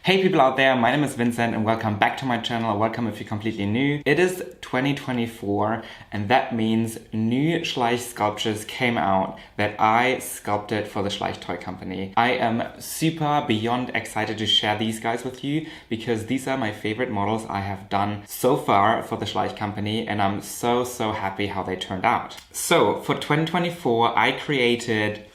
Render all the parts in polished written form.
Hey people out there, my name is Vincent and welcome back to my channel. Welcome if you're completely new. It is 2024 and that means new Schleich sculptures came out that I sculpted for the Schleich Toy Company. I am super beyond excited to share these guys with you because these are my favorite models I have done so far for the Schleich Company and I'm so happy how they turned out. So for 2024 I created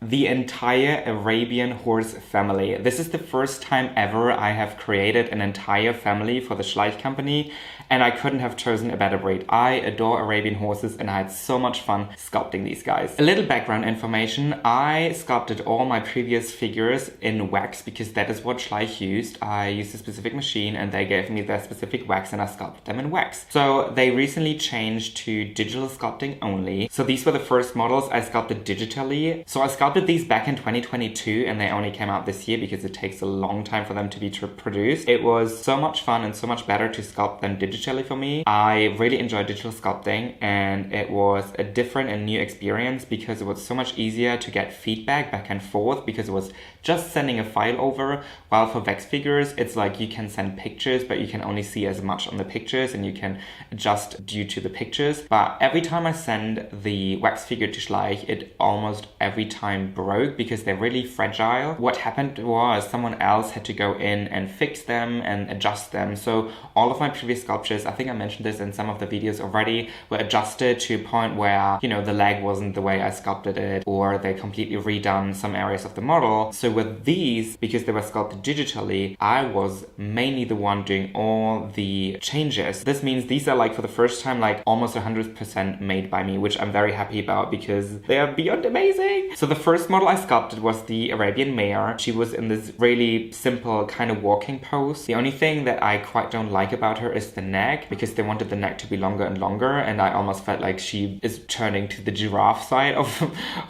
the entire Arabian horse family. This is the first time ever I have created an entire family for the Schleich Company and I couldn't have chosen a better breed. I adore Arabian horses and I had so much fun sculpting these guys. A little background information, I sculpted all my previous figures in wax because that is what Schleich used. I used a specific machine and they gave me their specific wax and I sculpted them in wax. So they recently changed to digital sculpting only. So these were the first models I sculpted digitally. So I sculpted these back in 2022 and they only came out this year because it takes a long time for them to be produced. It was so much fun and so much better to sculpt them digitally for me. I really enjoyed digital sculpting and it was a different and new experience because it was so much easier to get feedback back and forth because it was just sending a file over, while for wax figures it's like you can send pictures but you can only see as much on the pictures and you can adjust due to the pictures. But every time I send the wax figure to Schleich, it almost every time broke because they're really fragile. What happened was someone else had to go in and fix them and adjust them. So all of my previous sculptures, I think I mentioned this in some of the videos already, were adjusted to a point where, you know, the leg wasn't the way I sculpted it or they completely redone some areas of the model. So with these, because they were sculpted digitally, I was mainly the one doing all the changes. This means these are like for the first time like almost 100% made by me, which I'm very happy about because they are beyond amazing. So the first model I sculpted was the Arabian Mayor. She was in this really simple kind of walking pose. The only thing that I quite don't like about her is the neck, because they wanted the neck to be longer and longer and I almost felt like she is turning to the giraffe side of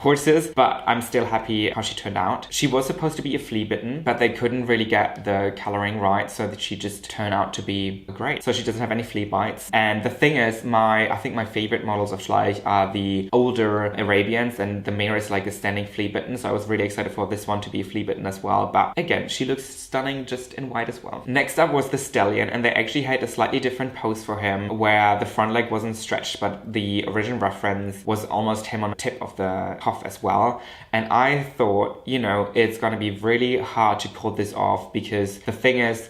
horses, but I'm still happy how she turned out. She was supposed to be a flea bitten, but they couldn't really get the coloring right so that she just turned out to be great. So she doesn't have any flea bites. And the thing is, I think my favorite models of Schleich are the older Arabians and the Mayor is like a standing flea bitten, so I was really excited for this one to be a flea bitten as well. But again, she looks stunning just in white as well. Next up was the Stallion and they actually had a slightly different pose for him where the front leg wasn't stretched but the original reference was almost him on the tip of the cuff as well. And I thought, you know, it's gonna be really hard to pull this off because the thing is,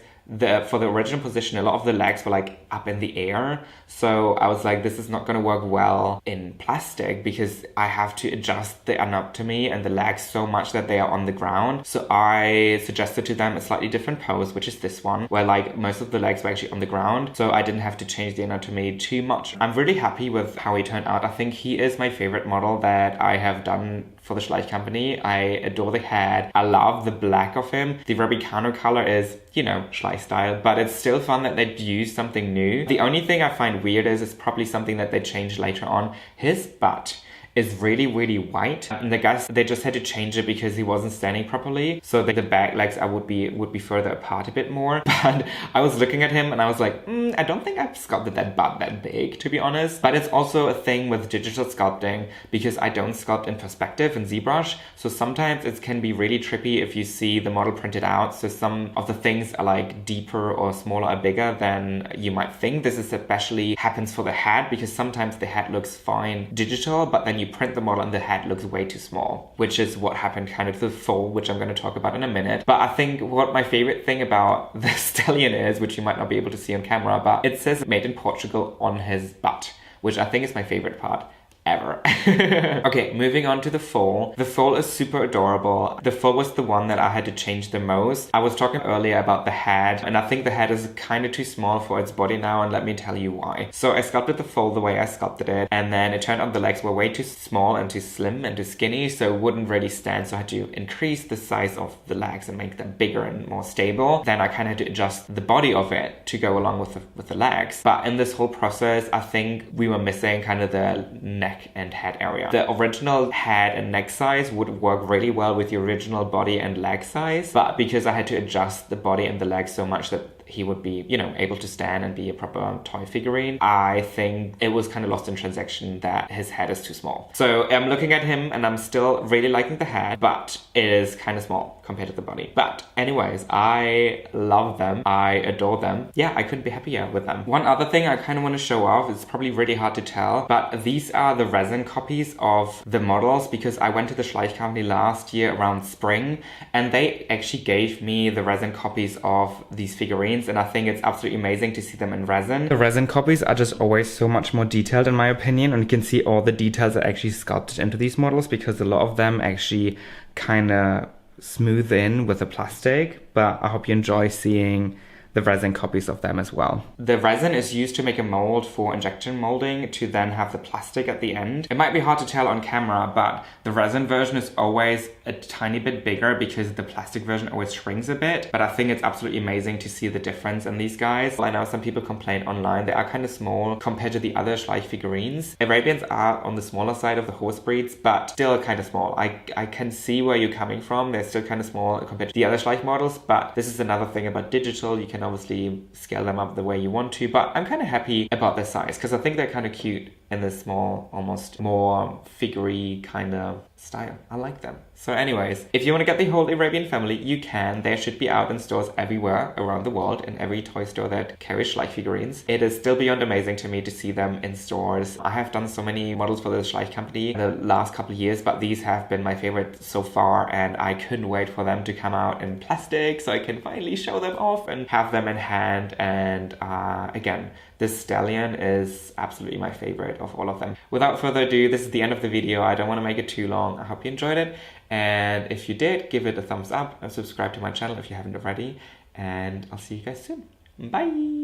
for the original position, a lot of the legs were like up in the air. So I was like, this is not going to work well in plastic because I have to adjust the anatomy and the legs so much that they are on the ground. So I suggested to them a slightly different pose, which is this one, where like most of the legs were actually on the ground. So I didn't have to change the anatomy too much. I'm really happy with how he turned out. I think he is my favorite model that I have done for the Schleich Company. I adore the head. I love the black of him. The Rabicano color is, you know, Schleich style, but it's still fun that they'd used something new. The only thing I find weird is probably something that they changed later on. His butt is really white and the guys, they just had to change it because he wasn't standing properly, so the back legs would be further apart a bit more. But I was looking at him and I was like, I don't think I've sculpted that butt that big, to be honest. But it's also a thing with digital sculpting because I don't sculpt in perspective and ZBrush, so sometimes it can be really trippy if you see the model printed out. So some of the things are like deeper or smaller or bigger than you might think. This is especially happens for the head because sometimes the head looks fine digital, but then you print the model and the head looks way too small, which is what happened kind of to the foal, which I'm going to talk about in a minute. But I think what my favorite thing about the Stallion is, which you might not be able to see on camera, but it says made in Portugal on his butt, which I think is my favorite part ever. Okay, moving on to the foal. The foal is super adorable. The foal was the one that I had to change the most. I was talking earlier about the head, and I think the head is kind of too small for its body now, and let me tell you why. So I sculpted the foal the way I sculpted it, and then it turned out the legs were way too small and too slim and too skinny, so it wouldn't really stand, so I had to increase the size of the legs and make them bigger and more stable. Then I kind of had to adjust the body of it to go along with the legs. But in this whole process, I think we were missing kind of the neck neck and head area. The original head and neck size would work really well with the original body and leg size, but because I had to adjust the body and the legs so much that he would be, you know, able to stand and be a proper toy figurine, I think it was kind of lost in transaction that his head is too small. So I'm looking at him and I'm still really liking the head, but it is kind of small compared to the body. But anyways, I love them. I adore them. Yeah, I couldn't be happier with them. One other thing I kind of want to show off, it's probably really hard to tell, but these are the resin copies of the models, because I went to the Schleich Company last year around spring and they actually gave me the resin copies of these figurines, and I think it's absolutely amazing to see them in resin. The resin copies are just always so much more detailed in my opinion, and you can see all the details are actually sculpted into these models, because a lot of them actually kind of smooth in with the plastic, but I hope you enjoy seeing the resin copies of them as well. The resin is used to make a mold for injection molding to then have the plastic at the end. It might be hard to tell on camera, but the resin version is always a tiny bit bigger because the plastic version always shrinks a bit, but I think it's absolutely amazing to see the difference in these guys. I know some people complain online they are kind of small compared to the other Schleich figurines. Arabians are on the smaller side of the horse breeds, but still kind of small. I can see where you're coming from. They're still kind of small compared to the other Schleich models, but this is another thing about digital. You can obviously scale them up the way you want to, but I'm kind of happy about their size because I think they're kind of cute in this small, almost more figurine kind of style. I like them. So anyways, if you want to get the whole Arabian family, you can. They should be out in stores everywhere around the world, in every toy store that carries Schleich figurines. It is still beyond amazing to me to see them in stores. I have done so many models for the Schleich Company in the last couple of years, but these have been my favorite so far, and I couldn't wait for them to come out in plastic so I can finally show them off and have them in hand. And again, this Stallion is absolutely my favorite of all of them. Without further ado, this is the end of the video. I don't want to make it too long. I hope you enjoyed it. And if you did, give it a thumbs up and subscribe to my channel if you haven't already. And I'll see you guys soon. Bye!